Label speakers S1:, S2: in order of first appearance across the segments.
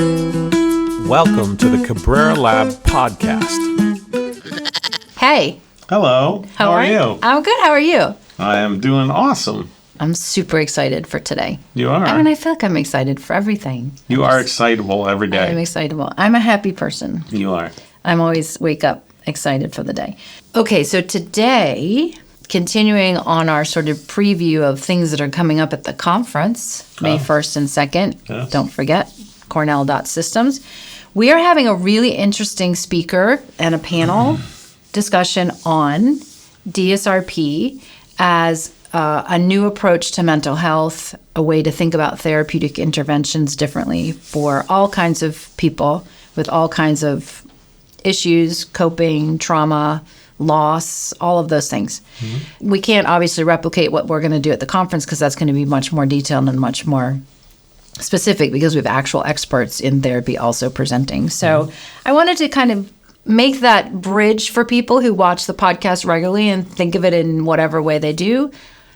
S1: Welcome to the Cabrera Lab Podcast.
S2: Hey.
S1: Hello. How are you?
S2: I'm good. How are you?
S1: I am doing awesome.
S2: I'm super excited for today.
S1: You are?
S2: I mean, I feel like I'm excited for everything.
S1: You are excitable every day.
S2: I'm excitable. I'm a happy person.
S1: You are.
S2: I'm always wake up excited for the day. Okay, so today, continuing on our sort of preview of things that are coming up at the conference, May 1st and 2nd.
S1: Yes.
S2: Don't forget, Cornell.systems. We are having a really interesting speaker and a panel discussion on DSRP as a new approach to mental health, a way to think about therapeutic interventions differently for all kinds of people with all kinds of issues, coping, trauma, loss, all of those things. Mm-hmm. We can't obviously replicate what we're going to do at the conference because that's going to be much more detailed and much more specific because we have actual experts in therapy also presenting. So I wanted to kind of make that bridge for people who watch the podcast regularly and think of it in whatever way they do.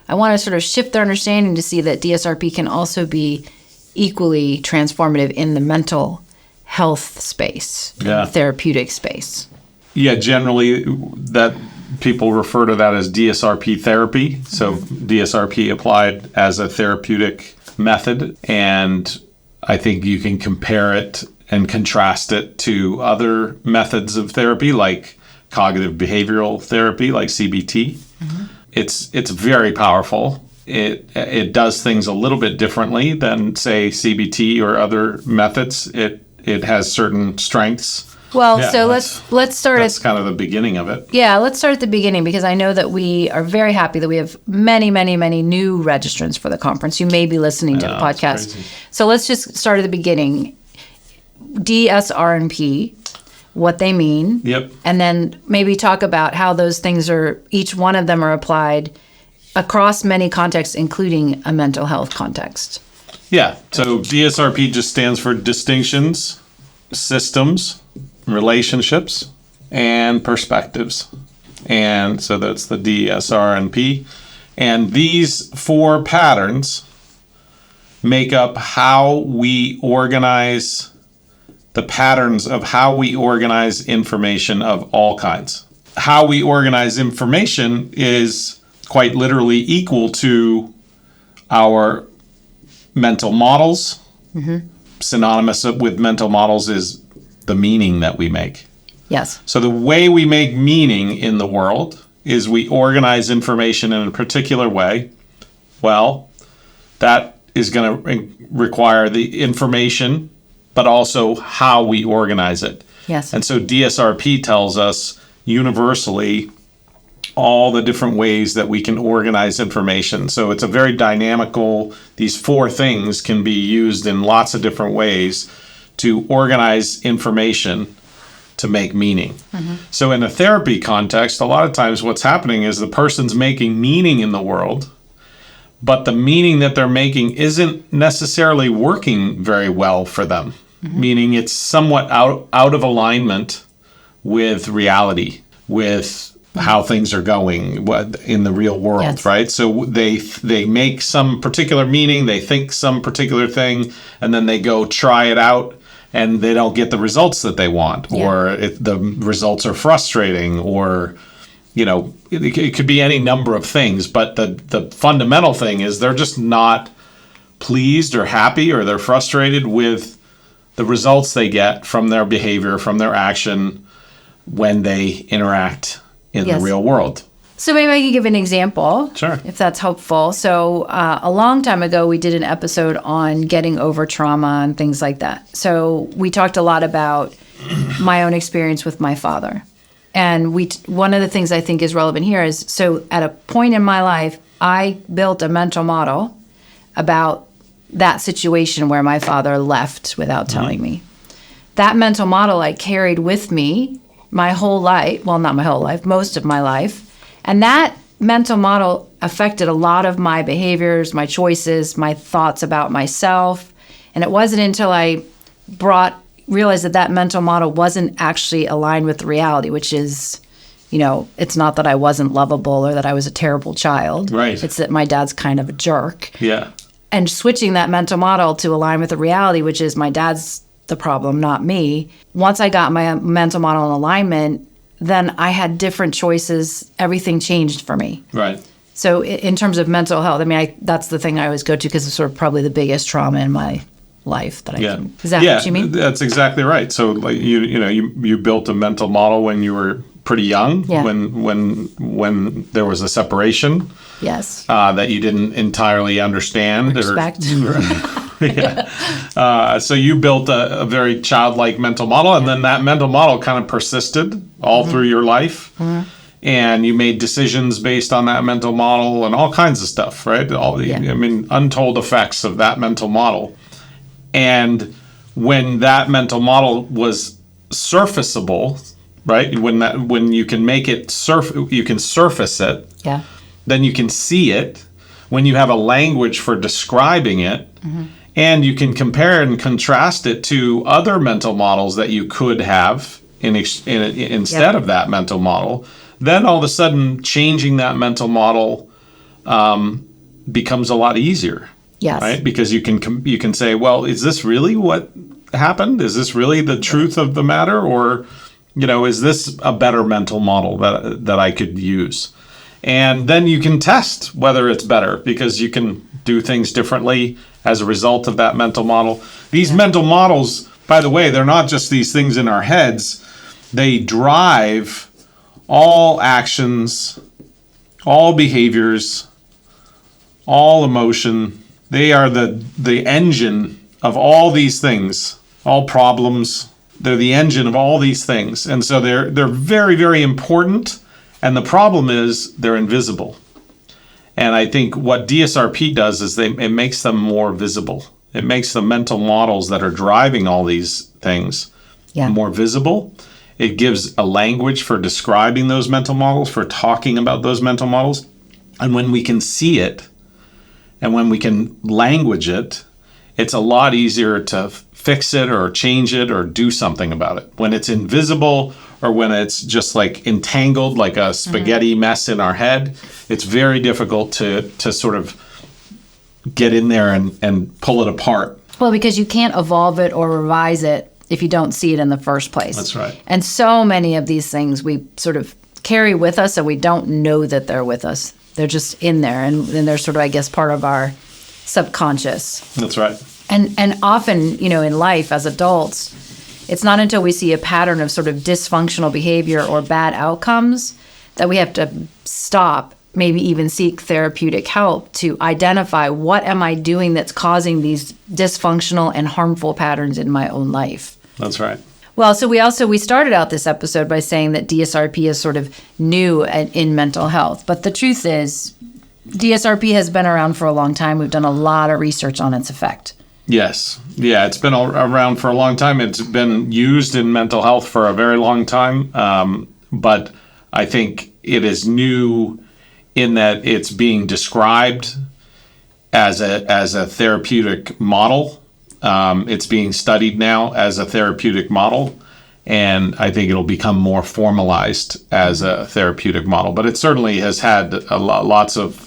S2: I want to sort of shift their understanding to see that DSRP can also be equally transformative in the mental health space, therapeutic space.
S1: Yeah, generally that people refer to that as DSRP therapy. So DSRP applied as a therapeutic method. And I think you can compare it and contrast it to other methods of therapy like cognitive behavioral therapy, like CBT. Mm-hmm. It's very powerful. It does things a little bit differently than, say, CBT or other methods. It has certain strengths.
S2: Well, so let's start.
S1: That's kind of the beginning of it.
S2: Yeah, let's start at the beginning because I know that we are very happy that we have many, many, many new registrants for the conference. You may be listening to the podcast. So let's just start at the beginning. DSRP, what they mean.
S1: Yep.
S2: And then maybe talk about how those things are, each one of them are applied across many contexts, including a mental health context.
S1: Yeah. So DSRP just stands for distinctions, systems, relationships, and perspectives. And so that's the DSRP. And these four patterns make up how we organize the patterns of how we organize information of all kinds. How we organize information is quite literally equal to our mental models. Mm-hmm. Synonymous with mental models is the meaning that we make.
S2: Yes. So
S1: the way we make meaning in the world is we organize information in a particular way. Well, that is going to require the information, but also how we organize it.
S2: Yes.
S1: And so DSRP tells us universally all the different ways that we can organize information. So it's a very dynamical, these four things can be used in lots of different ways to organize information to make meaning. Mm-hmm. So in a therapy context, a lot of times what's happening is the person's making meaning in the world, but the meaning that they're making isn't necessarily working very well for them. Mm-hmm. Meaning it's somewhat out of alignment with reality, with how things are going in the real world, yes. Right? So they make some particular meaning, they think some particular thing, and then they go try it out, and they don't get the results that they want, or the results are frustrating, or it could be any number of things. But the fundamental thing is they're just not pleased or happy, or they're frustrated with the results they get from their behavior, from their action when they interact in the real world.
S2: So maybe I can give an example,
S1: sure,
S2: if that's helpful. So a long time ago, we did an episode on getting over trauma and things like that. So we talked a lot about my own experience with my father. And one of the things I think is relevant here is, so at a point in my life, I built a mental model about that situation where my father left without telling me. That mental model I carried with me my whole life, well, not my whole life, most of my life. And that mental model affected a lot of my behaviors, my choices, my thoughts about myself. And it wasn't until I realized that mental model wasn't actually aligned with reality, which is, it's not that I wasn't lovable or that I was a terrible child.
S1: Right.
S2: It's that my dad's kind of a jerk.
S1: Yeah.
S2: And switching that mental model to align with the reality, which is my dad's the problem, not me. Once I got my mental model in alignment, then I had different choices. Everything changed for me.
S1: Right.
S2: So in terms of mental health, I mean, that's the thing I always go to because it's sort of probably the biggest trauma in my life that I can. Is that what you mean?
S1: That's exactly right. So like you built a mental model when you were pretty young, when there was a separation.
S2: Yes.
S1: That you didn't entirely understand.
S2: Respect.
S1: So you built a very childlike mental model, and then that mental model kind of persisted all through your life. Mm-hmm. And you made decisions based on that mental model and all kinds of stuff, right? Untold effects of that mental model. And when that mental model was surfaceable, right? When you can make it you can surface it.
S2: Yeah.
S1: Then you can see it. When you have a language for describing it, and you can compare and contrast it to other mental models that you could have instead of that mental model, then all of a sudden changing that mental model becomes a lot easier.
S2: Yes.
S1: Right? Because you can say, well, is this really what happened? Is this really the truth of the matter? Or, is this a better mental model that I could use? And then you can test whether it's better, because you can do things differently as a result of that mental model. These mental models, by the way, they're not just these things in our heads. They drive all actions, all behaviors, all emotion. They are the engine of all these things, all problems. They're the engine of all these things. And so they're very, very important. And the problem is they're invisible. And I think what DSRP does is it makes them more visible. It makes the mental models that are driving all these things more visible. It gives a language for describing those mental models, for talking about those mental models. And when we can see it, and when we can language it, it's a lot easier to fix it or change it or do something about it. When it's invisible, or when it's just like entangled like a spaghetti mess in our head, it's very difficult to sort of get in there and pull it apart.
S2: Well, because you can't evolve it or revise it if you don't see it in the first place.
S1: That's right.
S2: And so many of these things we sort of carry with us and we don't know that they're with us. They're just in there, and they're sort of, I guess, part of our subconscious.
S1: That's right.
S2: And often, in life as adults, it's not until we see a pattern of sort of dysfunctional behavior or bad outcomes that we have to stop, maybe even seek therapeutic help to identify what am I doing that's causing these dysfunctional and harmful patterns in my own life.
S1: That's right.
S2: Well, so we started out this episode by saying that DSRP is sort of new in mental health. But the truth is, DSRP has been around for a long time. We've done a lot of research on its effect.
S1: Yes. Yeah, it's been around for a long time. It's been used in mental health for a very long time. But I think it is new in that it's being described as a therapeutic model. It's being studied now as a therapeutic model, and I think it'll become more formalized as a therapeutic model. But it certainly has had lots of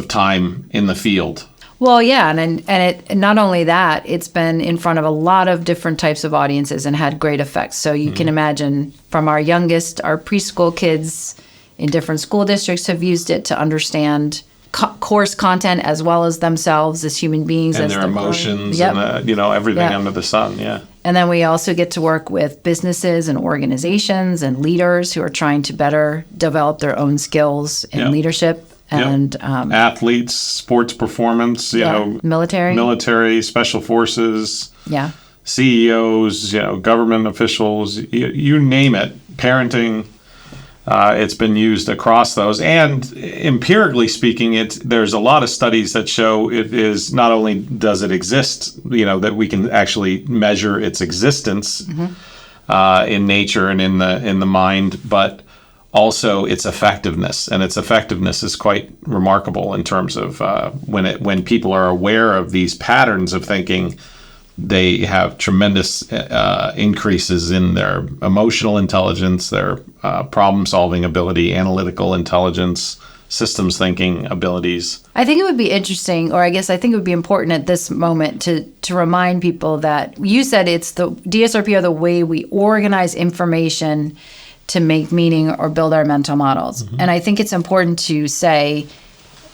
S1: time in the field.
S2: Well, yeah, and it not only that, it's been in front of a lot of different types of audiences and had great effects. So you can imagine, from our youngest, our preschool kids in different school districts have used it to understand course content as well as themselves as human beings.
S1: And their emotions and everything under the sun,
S2: And then we also get to work with businesses and organizations and leaders who are trying to better develop their own skills in leadership. And
S1: athletes, sports performance, military, special forces, CEOs, government officials, you name it, parenting. It's been used across those, and empirically speaking, there's a lot of studies that show it is not only does it exist, that we can actually measure its existence in nature and in the mind, but also its effectiveness, and its effectiveness is quite remarkable in terms of when people are aware of these patterns of thinking, they have tremendous increases in their emotional intelligence, their problem-solving ability, analytical intelligence, systems thinking abilities.
S2: I think it would be interesting, or I guess I think it would be important at this moment to remind people that you said it's the DSRP are the way we organize information to make meaning or build our mental models. And I think it's important to say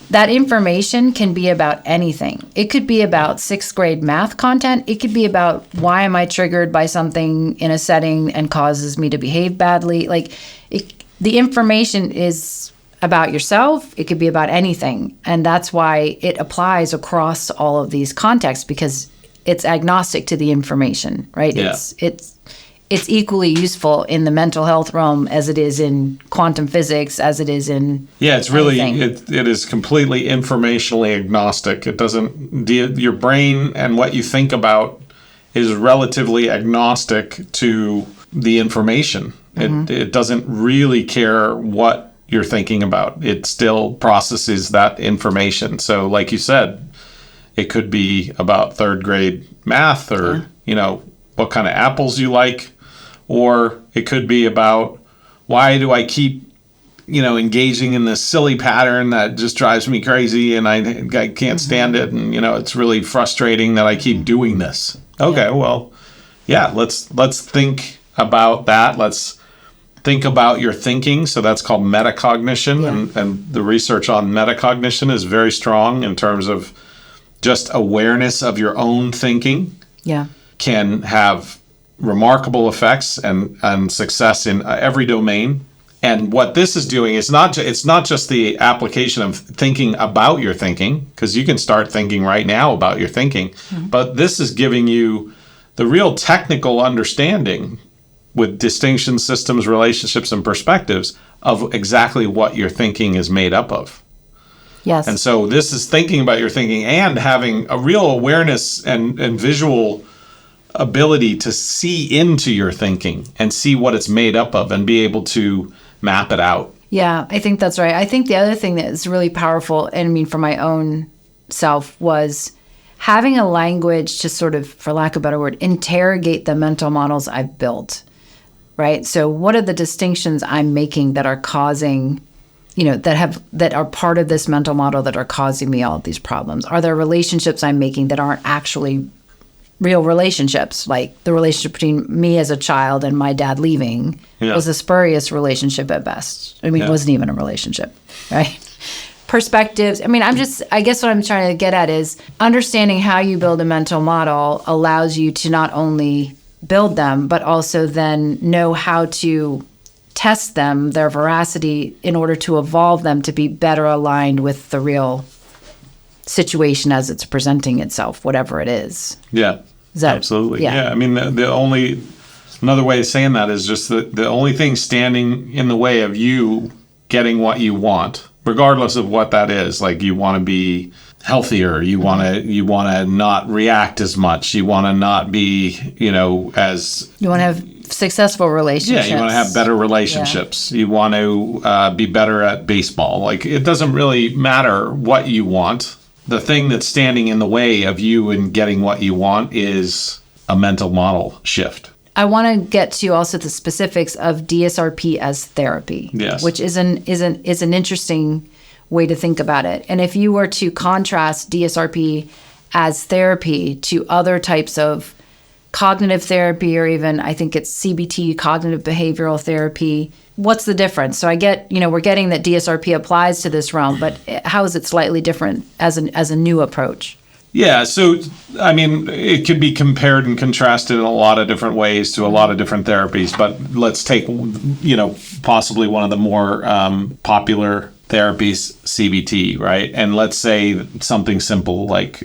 S2: that information can be about anything. It could be about 6th grade math content. It could be about why am I triggered by something in a setting and causes me to behave badly. Like the information is about yourself. It could be about anything. And that's why it applies across all of these contexts, because it's agnostic to the information, right?
S1: Yeah.
S2: It's equally useful in the mental health realm as it is in quantum physics, as it is in
S1: it's really
S2: anything.
S1: it is completely informationally agnostic. It doesn't your brain and what you think about is relatively agnostic to the information. It doesn't really care what you're thinking about. It still processes that information. So like you said, it could be about 3rd grade math or what kind of apples you like. Or it could be about why do I keep, engaging in this silly pattern that just drives me crazy and I can't stand it. And, it's really frustrating that I keep doing this. Okay, well, let's think about that. Let's think about your thinking. So that's called metacognition. And the research on metacognition is very strong in terms of just awareness of your own thinking.
S2: Yeah.
S1: Can have remarkable effects and success in every domain. And what this is doing is it's not just the application of thinking about your thinking, because you can start thinking right now about your thinking, but this is giving you the real technical understanding with distinctions, systems, relationships, and perspectives of exactly what your thinking is made up of.
S2: Yes.
S1: And so this is thinking about your thinking and having a real awareness and visual ability to see into your thinking and see what it's made up of and be able to map it out.
S2: Yeah, I think that's right. I think the other thing that is really powerful, and I mean for my own self, was having a language to sort of, for lack of a better word, interrogate the mental models I've built, right? So what are the distinctions I'm making that are causing, that are part of this mental model that are causing me all of these problems? Are there relationships I'm making that aren't actually real relationships, like the relationship between me as a child and my dad leaving was a spurious relationship at best. I mean, it wasn't even a relationship, right? Perspectives. I mean, I guess what I'm trying to get at is understanding how you build a mental model allows you to not only build them, but also then know how to test them, their veracity, in order to evolve them to be better aligned with the real situation as it's presenting itself, whatever it is.
S1: Yeah, absolutely.
S2: Yeah.
S1: I mean, another way of saying that is just that the only thing standing in the way of you getting what you want, regardless of what that is, like you want to be healthier, you want to not react as much, you want to not be, you want to
S2: have successful relationships.
S1: Yeah, you want to have better relationships. You want to be better at baseball. Like, it doesn't really matter what you want. The thing that's standing in the way of you in getting what you want is a mental model shift.
S2: I want to get to also the specifics of DSRP as therapy, which is an interesting way to think about it. And if you were to contrast DSRP as therapy to other types of cognitive therapy, or even I think it's CBT, cognitive behavioral therapy, what's the difference? So I get, we're getting that DSRP applies to this realm, but how is it slightly different as a new approach?
S1: Yeah, so, I mean, it could be compared and contrasted in a lot of different ways to a lot of different therapies, but let's take, possibly one of the more popular therapies, CBT, right? And let's say something simple like,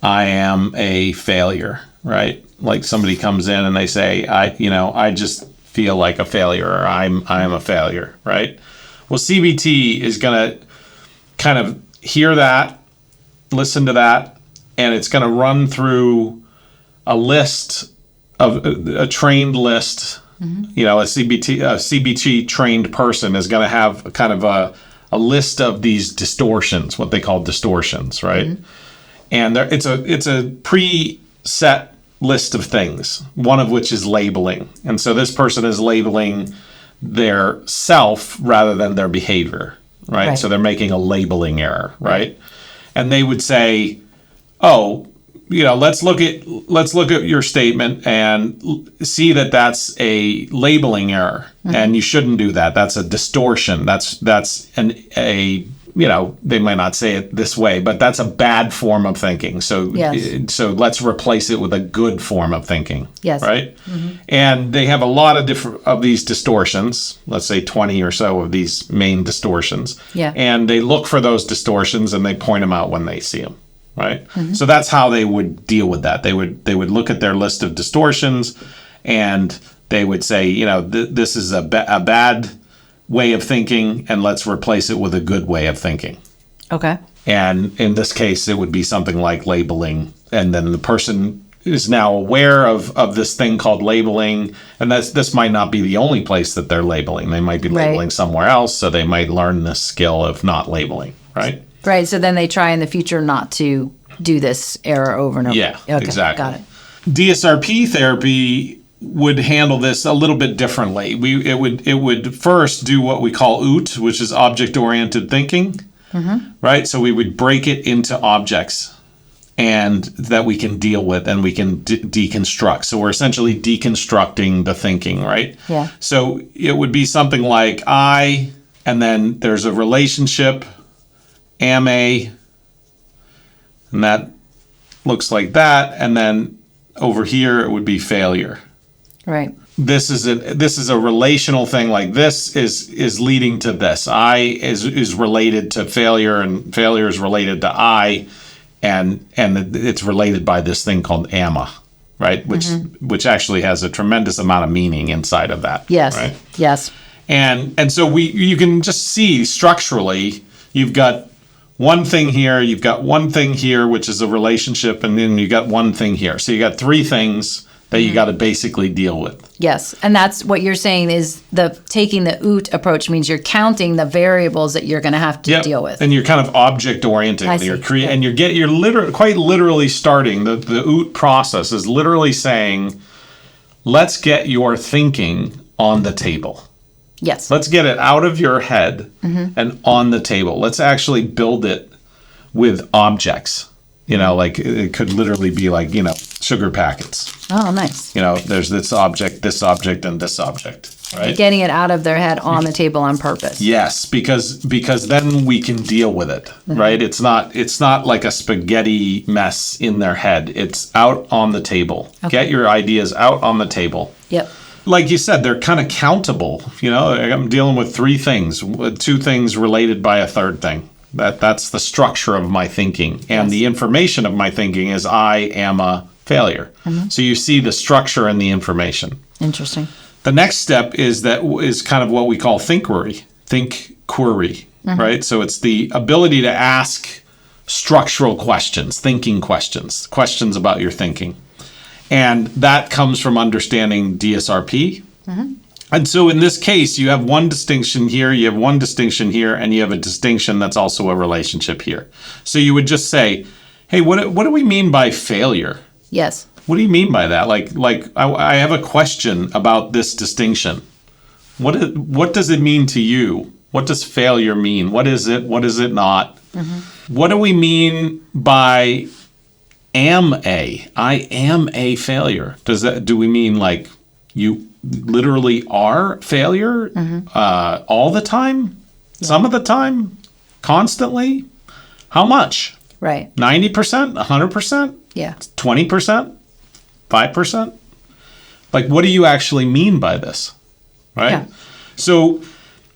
S1: I am a failure, right? Like somebody comes in and they say, I just feel like a failure, or I am a failure, right? Well, CBT is going to kind of hear that, listen to that, and it's going to run through a list of a trained list. Mm-hmm. A CBT trained person is going to have kind of a list of these distortions, what they call distortions, right? Mm-hmm. And it's a preset list of things, one of which is labeling. And so this person is labeling their self rather than their behavior, right? So they're making a labeling error, right? And they would say, oh, let's look at your statement and see that that's a labeling error, and you shouldn't do that. That's a distortion. That's they might not say it this way, but that's a bad form of thinking. So so let's replace it with a good form of thinking.
S2: Yes.
S1: Right? And they have a lot of different of these distortions, let's say 20 or so of these main distortions.
S2: Yeah.
S1: And they look for those distortions and they point them out when they see them. Right? So that's how they would deal with that. They would look at their list of distortions and they would say, this is a bad way of thinking, and let's replace it with a good way of thinking.
S2: Okay.
S1: And in this case, it would be something like labeling. And then the person is now aware of this thing called labeling. And this might not be the only place that they're labeling. They might be labeling somewhere else. So they might learn this skill of not labeling, right?
S2: Right. So then they try in the future not to do this error over and over.
S1: Yeah,
S2: okay,
S1: exactly.
S2: Got it.
S1: DSRP therapy would handle this a little bit differently. It would first do what we call OOT, which is object-oriented thinking, right? So we would break it into objects and that we can deal with and we can deconstruct. So we're essentially deconstructing the thinking, right?
S2: Yeah.
S1: So it would be something like I, and then there's a relationship, am a, and that looks like that, and then over here it would be failure.
S2: Right.
S1: This is a relational thing. Like this is leading to this. I is related to failure, and failure is related to I, and it's related by this thing called AMA, right? Which actually has a tremendous amount of meaning inside of that.
S2: Yes.
S1: Right?
S2: Yes.
S1: And so you can just see structurally, you've got one thing here, you've got one thing here, which is a relationship, and then you got one thing here. So you got three things that you got to basically deal with.
S2: Yes, and that's what you're saying is taking the OOT approach means you're counting the variables that you're going to have to deal with.
S1: And you're kind of object oriented. And you're quite literally starting the OOT process is literally saying, let's get your thinking on the table.
S2: Yes.
S1: Let's get it out of your head and on the table. Let's actually build it with objects. Like it could literally be like, sugar packets.
S2: Oh, nice.
S1: There's this object, and this object, right?
S2: Getting it out of their head on the table on purpose.
S1: Yes, because then we can deal with it, right? It's not like a spaghetti mess in their head. It's out on the table. Okay. Get your ideas out on the table.
S2: Yep.
S1: Like you said, they're kind of countable. I'm dealing with three things, two things related by a third thing. That's the structure of my thinking. And the information of my thinking is I am a failure. So you see the structure and the information.
S2: Interesting.
S1: The next step is kind of what we call think query, right? So it's the ability to ask structural questions, thinking questions about your thinking. And that comes from understanding DSRP. And so in this case, you have one distinction here, you have one distinction here, and you have a distinction that's also a relationship here. So you would just say, hey, what do we mean by failure?
S2: Yes.
S1: What do you mean by that? Like I have a question about this distinction. What does it mean to you? What does failure mean? What is it? What is it not? What do we mean by I am a failure? Do we mean like you literally are failure all the time? Some of the time? Constantly? How much?
S2: Right.
S1: 90%? 100%?
S2: Yeah.
S1: 20%? 5%? Like, what do you actually mean by this? Right?
S2: Yeah.
S1: So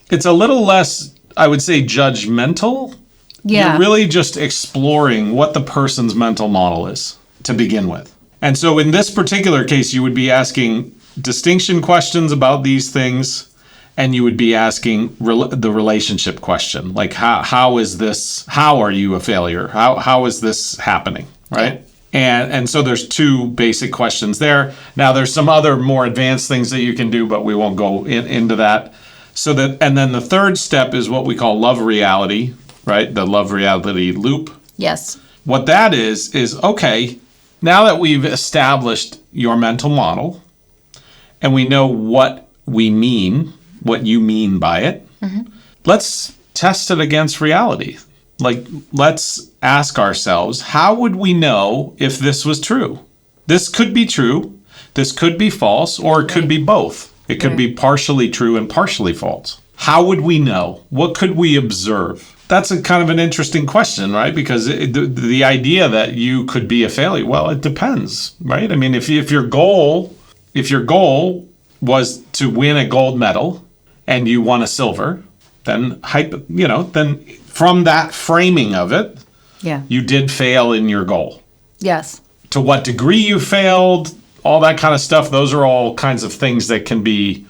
S1: it's a little less, I would say, judgmental.
S2: Yeah.
S1: You're really just exploring what the person's mental model is to begin with. And so in this particular case, you would be asking distinction questions about these things, and you would be asking the relationship question, like how are you a failure? How is this happening, right? And so there's two basic questions there. Now there's some other more advanced things that you can do, but we won't go into that. And then the third step is what we call love reality, right? The love reality loop.
S2: Yes.
S1: What that is okay, now that we've established your mental model, and we know what we mean what you mean by it. Let's test it against reality. Like, let's ask ourselves, how would we know if this was true? This could be true, this could be false, or it could be both. It could be partially true and partially false. How would we know? What could we observe? That's a kind of an interesting question, right? Because the idea that you could be a failure, well, it depends, right? I mean, if your goal was to win a gold medal and you won a silver, then then from that framing of it, you did fail in your goal.
S2: Yes.
S1: To what degree you failed, all that kind of stuff, those are all kinds of things that can be,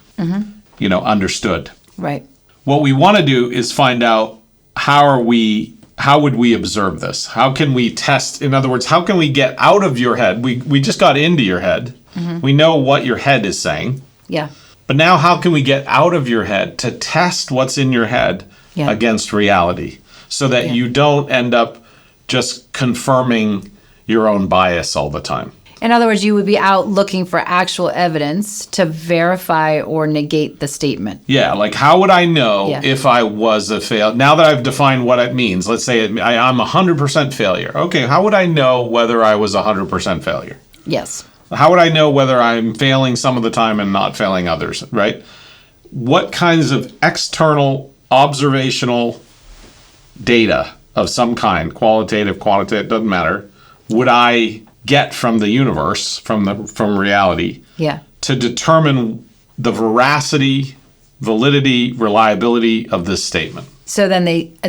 S1: understood.
S2: Right.
S1: What we want to do is find out how would we observe this? How can we test? In other words, how can we get out of your head? We just got into your head. We know what your head is saying.
S2: Yeah.
S1: But now how can we get out of your head to test what's in your head against reality so that you don't end up just confirming your own bias all the time?
S2: In other words, you would be out looking for actual evidence to verify or negate the statement.
S1: Yeah, like how would I know if I was a failure? Now that I've defined what it means, let's say I'm 100% failure. Okay, how would I know whether I was 100% failure?
S2: Yes.
S1: How would I know whether I'm failing some of the time and not failing others, right? What kinds of external observational data of some kind, qualitative, quantitative, doesn't matter, would I get from the universe, from reality, to determine the veracity, validity, reliability of this statement?
S2: So then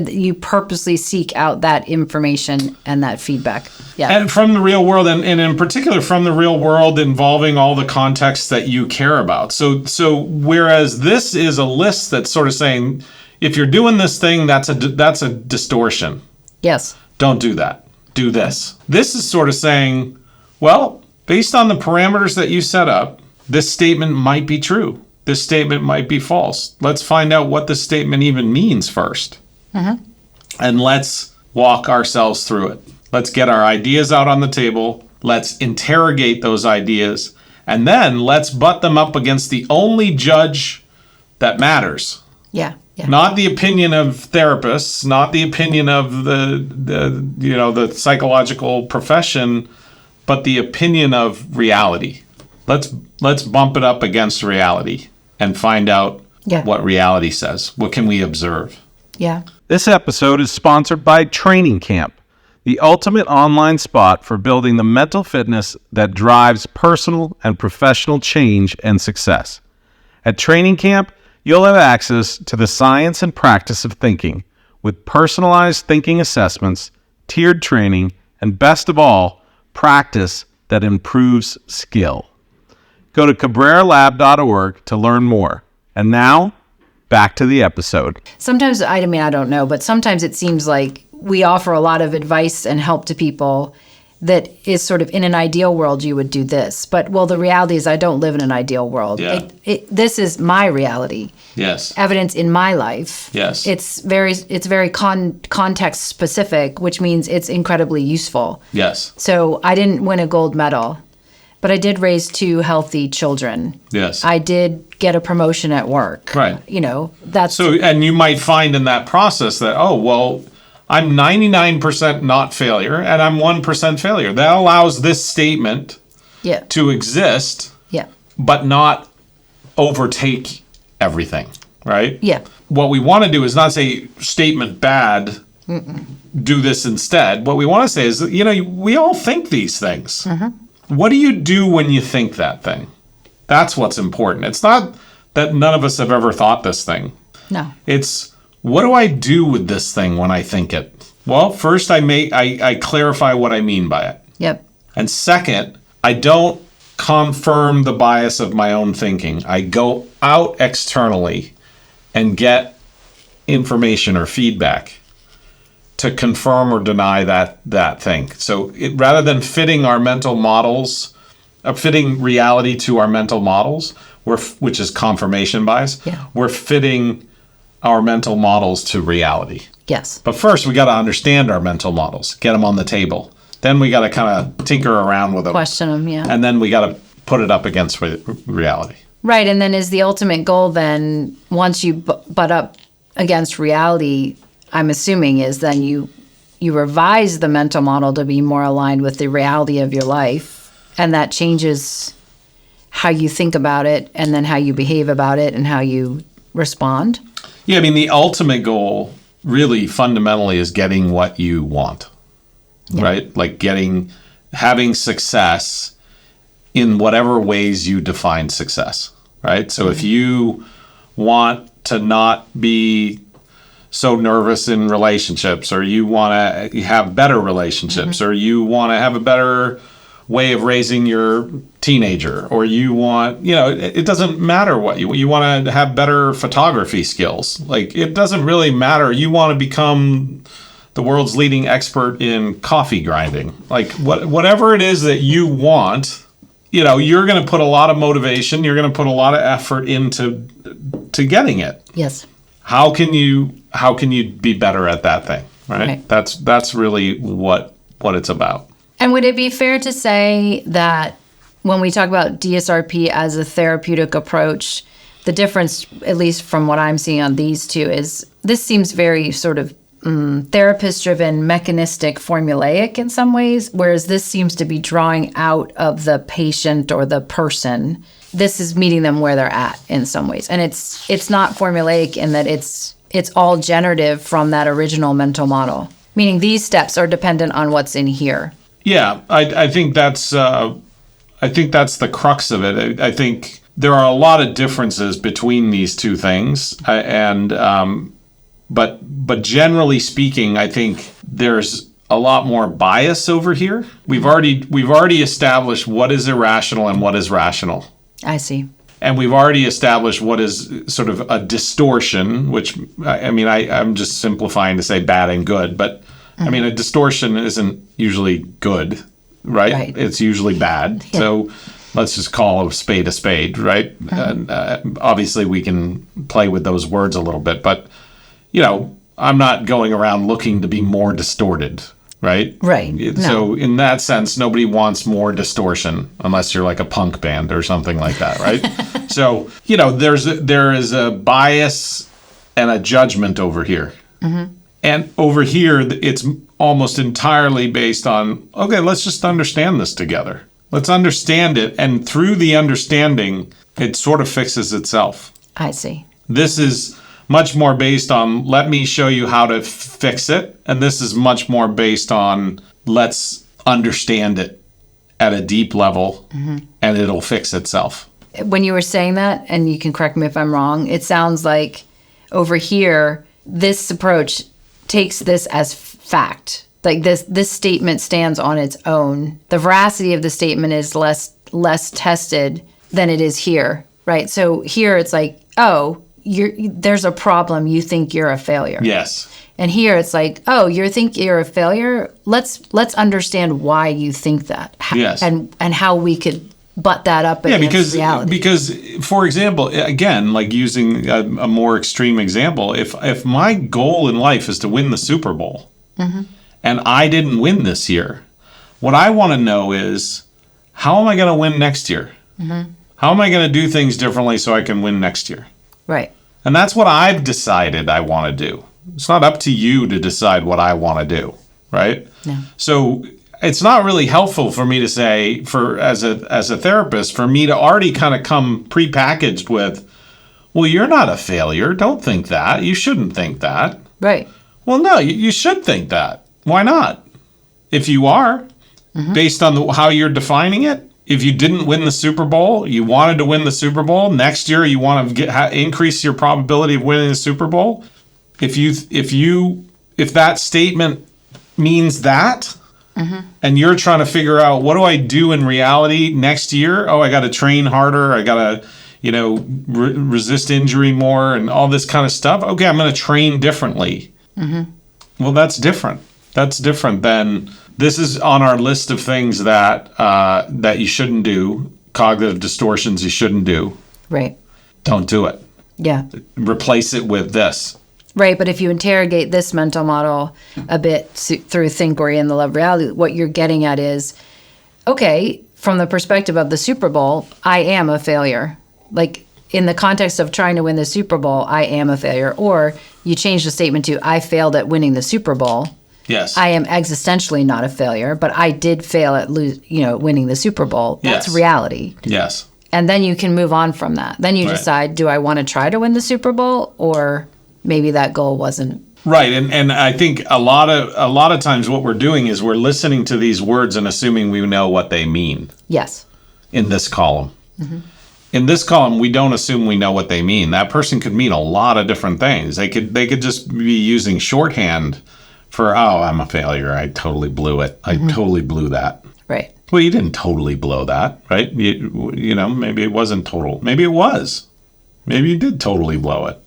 S2: you purposely seek out that information and that feedback. Yeah.
S1: And from the real world, and in particular from the real world involving all the contexts that you care about. So whereas this is a list that's sort of saying, if you're doing this thing, that's a distortion.
S2: Yes.
S1: Don't do that. Do this. This is sort of saying, well, based on the parameters that you set up, this statement might be true. This statement might be false. Let's find out what this statement even means first. And let's walk ourselves through it. Let's get our ideas out on the table. Let's interrogate those ideas. And then let's butt them up against the only judge that matters.
S2: Yeah.
S1: Not the opinion of therapists, not the opinion of the psychological profession, but the opinion of reality. Let's bump it up against reality and find out what reality says. What can we observe?
S2: Yeah.
S3: This episode is sponsored by Training Camp, the ultimate online spot for building the mental fitness that drives personal and professional change and success. At Training Camp, you'll have access to the science and practice of thinking with personalized thinking assessments, tiered training, and best of all, practice that improves skill. Go to CabreraLab.org to learn more. And now, back to the episode.
S2: Sometimes, I don't know, but sometimes it seems like we offer a lot of advice and help to people that is sort of in an ideal world, you would do this. But, the reality is I don't live in an ideal world.
S1: Yeah.
S2: This is my reality.
S1: Yes.
S2: Evidence in my life.
S1: Yes.
S2: It's very context specific, which means it's incredibly useful.
S1: Yes.
S2: So I didn't win a gold medal, but I did raise 2 healthy children.
S1: Yes.
S2: I did get a promotion at work.
S1: Right.
S2: That's
S1: so, and you might find in that process that, I'm 99% not failure and I'm 1% failure. That allows this statement to exist, but not overtake everything, right?
S2: Yeah.
S1: What we want to do is not say statement bad, do this instead. What we want to say is, we all think these things. What do you do when you think that thing? That's what's important. It's not that none of us have ever thought this thing.
S2: No.
S1: It's, what do I do with this thing when I think it? Well, first I clarify what I mean by it.
S2: Yep.
S1: And second, I don't confirm the bias of my own thinking. I go out externally and get information or feedback to confirm or deny that thing. So rather than fitting our mental models, fitting reality to our mental models, which is confirmation bias, we're fitting our mental models to reality.
S2: Yes.
S1: But first, we got to understand our mental models, get them on the table. Then we got to kind of tinker around with them.
S2: Question them,
S1: And then we got to put it up against reality.
S2: Right. And then is the ultimate goal then, once you butt up against reality, I'm assuming is then you revise the mental model to be more aligned with the reality of your life. And that changes how you think about it and then how you behave about it and how you respond.
S1: Yeah, I mean, the ultimate goal really fundamentally is getting what you want, right? Like having success in whatever ways you define success, right? So if you want to not be so nervous in relationships, or you want to have better relationships, or you want to have a better way of raising your teenager, or you want, it doesn't matter what you want to have better photography skills. Like, it doesn't really matter. You want to become the world's leading expert in coffee grinding. Like, whatever it is that you want, you're going to put a lot of motivation. You're going to put a lot of effort into getting it.
S2: Yes.
S1: How can you be better at that thing, right? That's really what it's about.
S2: And would it be fair to say that when we talk about DSRP as a therapeutic approach, the difference, at least from what I'm seeing on these two, is this seems very sort of therapist-driven, mechanistic, formulaic in some ways, whereas this seems to be drawing out of the patient or the person. This is meeting them where they're at in some ways. And it's not formulaic in that it's all generative from that original mental model, meaning these steps are dependent on what's in here.
S1: Yeah, I think that's the crux of it. I think there are a lot of differences between these two things, but generally speaking, I think there's a lot more bias over here. We've already established what is irrational and what is rational.
S2: I see.
S1: And we've already established what is sort of a distortion, which, I mean, I'm just simplifying to say bad and good, but I mean, a distortion isn't usually good, right? It's usually bad. Yeah. So let's just call a spade, right? And obviously we can play with those words a little bit, but, I'm not going around looking to be more distorted, right?
S2: Right.
S1: So in that sense, nobody wants more distortion unless you're like a punk band or something like that, right? So, there is a bias and a judgment over here. Mm-hmm. And over here, it's almost entirely based on, okay, let's just understand this together. Let's understand it. And through the understanding, it sort of fixes itself.
S2: I see.
S1: This is much more based on, let me show you how to fix it. And this is much more based on, let's understand it at a deep level, and it'll fix itself.
S2: When you were saying that, and you can correct me if I'm wrong, it sounds like over here, this approach takes this as fact. Like this statement stands on its own. The veracity of the statement is less tested than it is here, right? So here it's like, oh, there's a problem. You think you're a failure.
S1: Yes.
S2: And here it's like, oh, you think you're a failure? Let's understand why you think that.
S1: Yes.
S2: And how we could butt that up against reality.
S1: Because, for example, again, like using a more extreme example, if my goal in life is to win the Super Bowl, and I didn't win this year, what I want to know is, how am I going to win next year? How am I going to do things differently so I can win next year?
S2: Right.
S1: And that's what I've decided I want to do. It's not up to you to decide what I want to do, right?
S2: No.
S1: So it's not really helpful for me to say, as a therapist, for me to already kind of come prepackaged with, well, you're not a failure. Don't think that. You shouldn't think that.
S2: Right.
S1: Well, no, you should think that. Why not? If you are, based on how you're defining it, if you didn't win the Super Bowl, you wanted to win the Super Bowl, next year you want to increase your probability of winning the Super Bowl. If that statement means that, and you're trying to figure out, what do I do in reality next year? Oh, I got to train harder. I got to, resist injury more and all this kind of stuff. Okay, I'm going to train differently. Well, that's different. That's different than, this is on our list of things that you shouldn't do, cognitive distortions you shouldn't do.
S2: Right.
S1: Don't do it.
S2: Yeah.
S1: Replace it with this.
S2: Right, but if you interrogate this mental model a bit through Think-Ori and the Love Reality, what you're getting at is, okay, from the perspective of the Super Bowl, I am a failure. Like in the context of trying to win the Super Bowl, I am a failure. Or you change the statement to, I failed at winning the Super Bowl.
S1: Yes.
S2: I am existentially not a failure, but I did fail at winning the Super Bowl. That's
S1: Yes.
S2: reality.
S1: Yes.
S2: And then you can move on from that. Then you
S1: Right.
S2: decide, do I want to try to win the Super Bowl, or maybe that goal wasn't.
S1: Right, and I think a lot of times what we're doing is we're listening to these words and assuming we know what they mean.
S2: Yes.
S1: In this column. In this column, we don't assume we know what they mean. That person could mean a lot of different things. They could just be using shorthand for, oh, I'm a failure. I totally blew it. I totally blew that.
S2: Right.
S1: Well, you didn't totally blow that, right? You know, maybe it wasn't total. Maybe it was. Maybe you did totally blow it.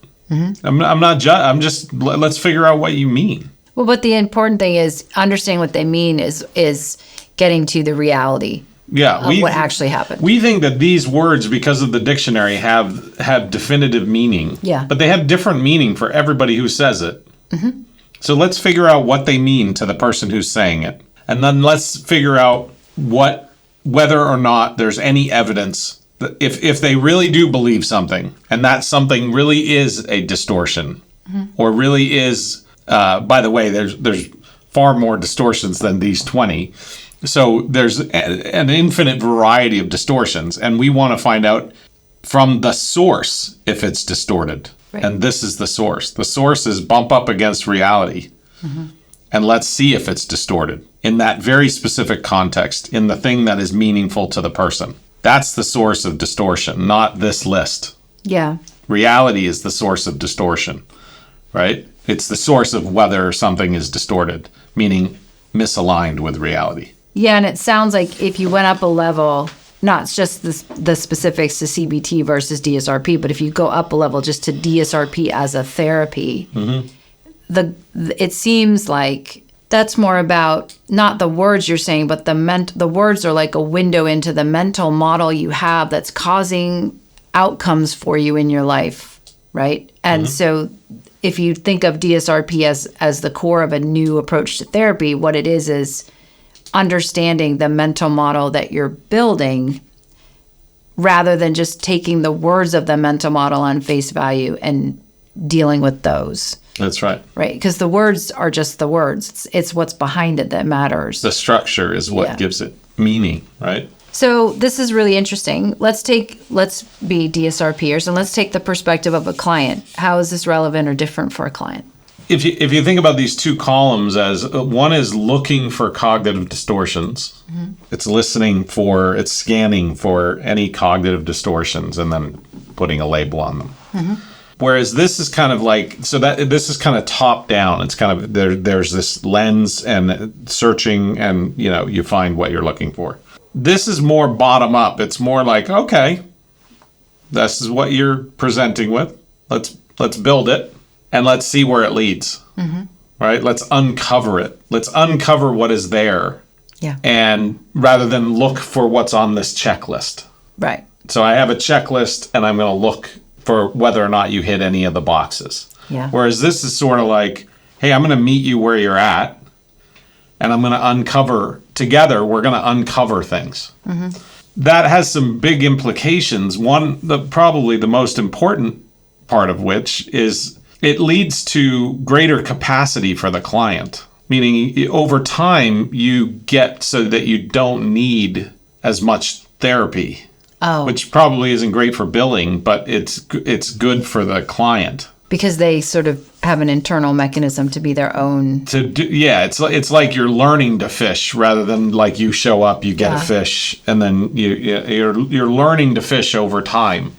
S1: I'm not I'm just, let's figure out what you mean.
S2: Well, but the important thing is understanding what they mean is getting to the reality
S1: Yeah,
S2: of what actually happened.
S1: We think that these words, because of the dictionary, have definitive meaning.
S2: Yeah.
S1: But they have different meaning for everybody who says it. So let's figure out what they mean to the person who's saying it. And then let's figure out whether or not there's any evidence that if they really do believe something, and that something really is a distortion, or really is, by the way, there's far more distortions than these 20. So there's an infinite variety of distortions, and we want to find out from the source if it's distorted.
S2: Right.
S1: And this is the source. The source is bump up against reality, and let's see if it's distorted in that very specific context, in the thing that is meaningful to the person. That's the source of distortion, not this list.
S2: Yeah.
S1: Reality is the source of distortion, right? It's the source of whether something is distorted, meaning misaligned with reality.
S2: Yeah, and it sounds like if you went up a level, not just the specifics to CBT versus DSRP, but if you go up a level just to DSRP as a therapy, it seems like that's more about not the words you're saying, but the words are like a window into the mental model you have that's causing outcomes for you in your life, right? And so if you think of DSRP as the core of a new approach to therapy, what it is understanding the mental model that you're building rather than just taking the words of the mental model on face value and dealing with those.
S1: That's right.
S2: Right, because the words are just the words. It's what's behind it that matters.
S1: The structure is what gives it meaning, right?
S2: So this is really interesting. Let's be DSRPers and let's take the perspective of a client. How is this relevant or different for a client?
S1: If you think about these two columns as one is looking for cognitive distortions, it's it's scanning for any cognitive distortions and then putting a label on them. Whereas this is kind of like, this is kind of top down. It's kind of, there's this lens and searching and, you find what you're looking for. This is more bottom up. It's more like, okay, this is what you're presenting with. Let's build it and let's see where it leads, right? Let's uncover it. Let's uncover what is there.
S2: Yeah.
S1: And rather than look for what's on this checklist.
S2: Right.
S1: So I have a checklist and I'm going to look for whether or not you hit any of the boxes.
S2: Yeah.
S1: Whereas this is sort of like, hey, I'm going to meet you where you're at, and I'm going to uncover, together, we're going to uncover things. That has some big implications. Probably the most important part of which is it leads to greater capacity for the client. Meaning over time, you get so that you don't need as much therapy.
S2: Oh.
S1: Which probably isn't great for billing, but it's good for the client.
S2: Because they sort of have an internal mechanism to be their own.
S1: It's like you're learning to fish rather than like you show up, you get a fish, and then you're learning to fish over time,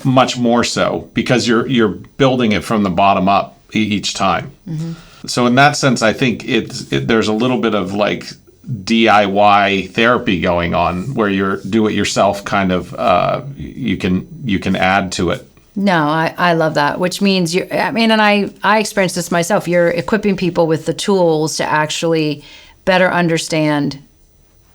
S1: much more so because you're building it from the bottom up each time. So in that sense, I think there's a little bit of like DIY therapy going on where you're do it yourself kind of you can add to it.
S2: No, I love that, which means I experienced this myself. You're equipping people with the tools to actually better understand,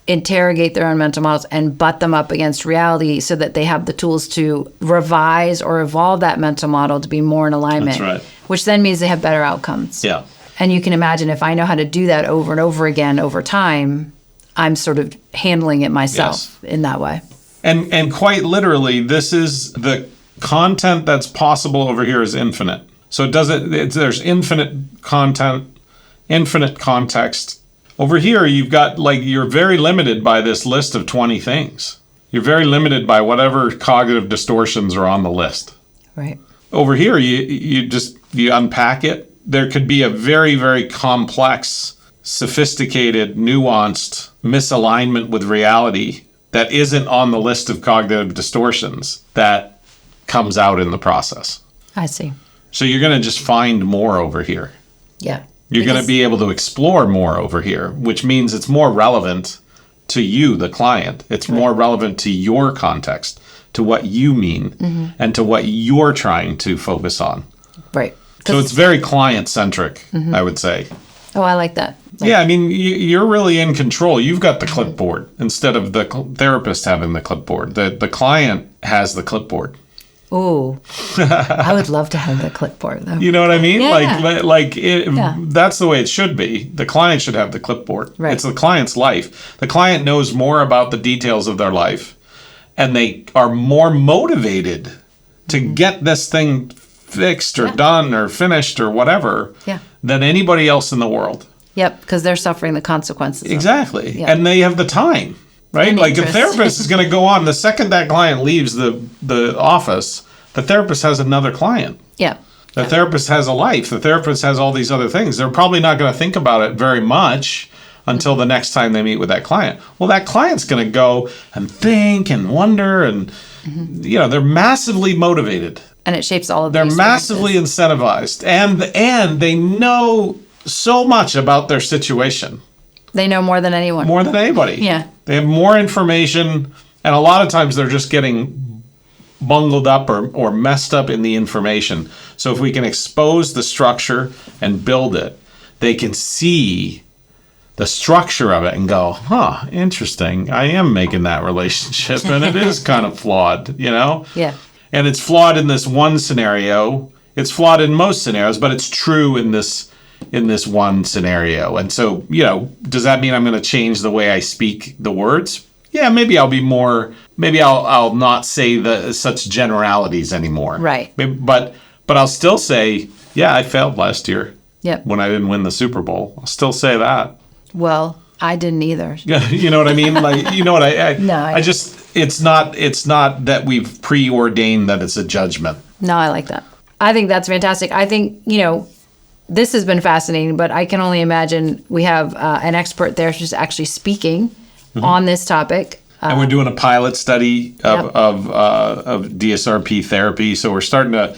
S2: interrogate their own mental models and butt them up against reality so that they have the tools to revise or evolve that mental model to be more in alignment.
S1: That's right.
S2: Which then means they have better outcomes.
S1: Yeah.
S2: And you can imagine if I know how to do that over and over again over time, I'm sort of handling it myself in that way.
S1: And quite literally, this is the content that's possible over here is infinite. So there's infinite content, infinite context. Over here, you've got, like, you're very limited by this list of 20 things. You're very limited by whatever cognitive distortions are on the list.
S2: Right.
S1: Over here, you unpack it. There could be a very, very complex, sophisticated, nuanced misalignment with reality that isn't on the list of cognitive distortions that comes out in the process.
S2: I see.
S1: So you're going to just find more over here.
S2: Yeah.
S1: You're going to be able to explore more over here, which means it's more relevant to you, the client. It's more relevant to your context, to what you mean, and to what you're trying to focus on.
S2: Right.
S1: So it's very client-centric, I would say.
S2: Oh, I like that.
S1: Yeah, I mean, you're really in control. You've got the clipboard instead of the therapist having the clipboard. The client has the clipboard.
S2: Ooh, I would love to have the clipboard, though.
S1: You know what I mean?
S2: Yeah.
S1: That's the way it should be. The client should have the clipboard.
S2: Right.
S1: It's the client's life. The client knows more about the details of their life, and they are more motivated to get this thing fixed or done or finished or whatever than anybody else in the world.
S2: Yep, because they're suffering the consequences.
S1: Exactly.
S2: Yeah.
S1: And they have the time. Right?
S2: And
S1: like
S2: interest.
S1: a therapist is going to go on. The second that client leaves the office, the therapist has another client.
S2: Yeah.
S1: The therapist has a life. The therapist has all these other things. They're probably not going to think about it very much until the next time they meet with that client. Well, that client's going to go and think and wonder, and they're massively motivated.
S2: And it shapes all of
S1: They're
S2: these
S1: massively
S2: experiences.
S1: incentivized, and they know so much about their situation.
S2: They know more than anyone.
S1: More than anybody.
S2: Yeah.
S1: They have more information, and a lot of times they're just getting bungled up or messed up in the information. So if we can expose the structure and build it, they can see the structure of it and go, huh, interesting. I am making that relationship, and it is kind of flawed,
S2: Yeah.
S1: And it's flawed in this one scenario. It's flawed in most scenarios, but it's true in this one scenario. And so, does that mean I'm going to change the way I speak the words? Yeah, maybe I'll not say such generalities anymore.
S2: Right.
S1: But I'll still say, yeah, I failed last year.
S2: Yep.
S1: When I didn't win the Super Bowl. I'll still say that.
S2: Well, I didn't either.
S1: Yeah, you know what I mean? Like, you know what
S2: No,
S1: it's not that we've preordained that it's a judgment.
S2: No, I like that. I think that's fantastic. I think, this has been fascinating, but I can only imagine we have an expert there who's actually speaking on this topic.
S1: And we're doing a pilot study of DSRP therapy. So we're starting to,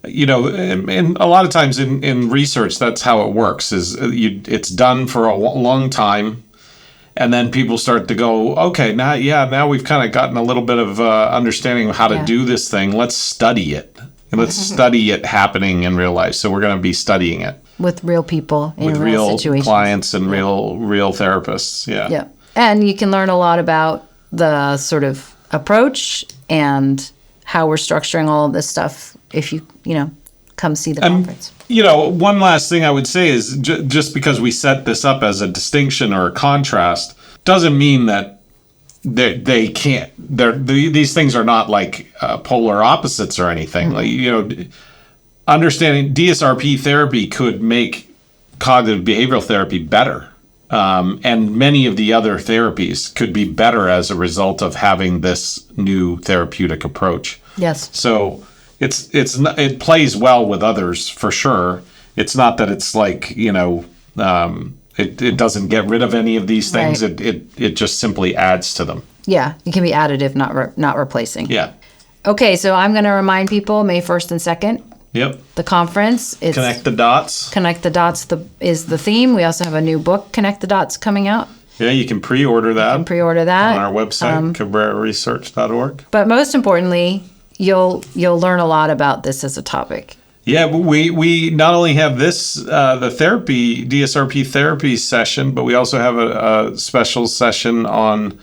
S1: and a lot of times in research, that's how it works. It's done for a long time, and then people start to go, okay, now we've kind of gotten a little bit of understanding of how to do this thing. Let's study it. And let's study it happening in real life. So we're going to be studying it
S2: with real people in
S1: with
S2: real situations.
S1: Clients and real therapists. Yeah.
S2: Yeah. And you can learn a lot about the sort of approach and how we're structuring all of this stuff if you come see the conference.
S1: One last thing I would say is just because we set this up as a distinction or a contrast doesn't mean that they can't. These things are not like polar opposites or anything. Like understanding DSRP therapy could make cognitive behavioral therapy better, and many of the other therapies could be better as a result of having this new therapeutic approach.
S2: Yes.
S1: So it plays well with others for sure. It's not that it's like it doesn't get rid of any of these things.
S2: Right.
S1: It just simply adds to them.
S2: Yeah, it can be additive, not replacing.
S1: Yeah.
S2: Okay, so I'm going to remind people May 1st and 2nd.
S1: Yep.
S2: The conference. It's
S1: Connect the Dots.
S2: Connect the Dots is the theme. We also have a new book, Connect the Dots, coming out.
S1: Yeah, you can pre-order that.
S2: On our
S1: website, cabreraresearch.org.
S2: But most importantly, you'll learn a lot about this as a topic.
S1: Yeah, we not only have this the therapy DSRP therapy session, but we also have a special session on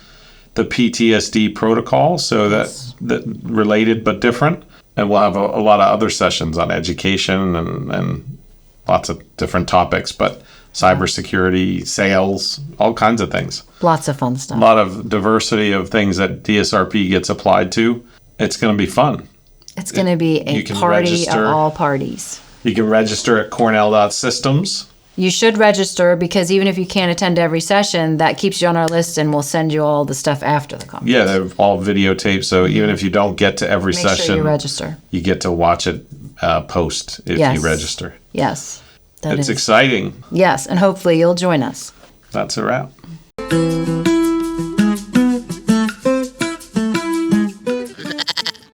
S1: the PTSD protocol, so that related but different. And we'll have a lot of other sessions on education and lots of different topics. But cybersecurity, sales, all kinds of things.
S2: Lots of fun stuff.
S1: A lot of diversity of things that DSRP gets applied to. It's going to be fun.
S2: It's going to be a party of all parties.
S1: You can register at Cornell.systems.
S2: You should register, because even if you can't attend every session, that keeps you on our list, and we'll send you all the stuff after the conference.
S1: Yeah, they're all videotaped, so even if you don't get to every
S2: Make
S1: session,
S2: sure you register.
S1: You get to watch it post if you register.
S2: Yes.
S1: It's exciting.
S2: Yes, and hopefully you'll join us.
S1: That's a wrap.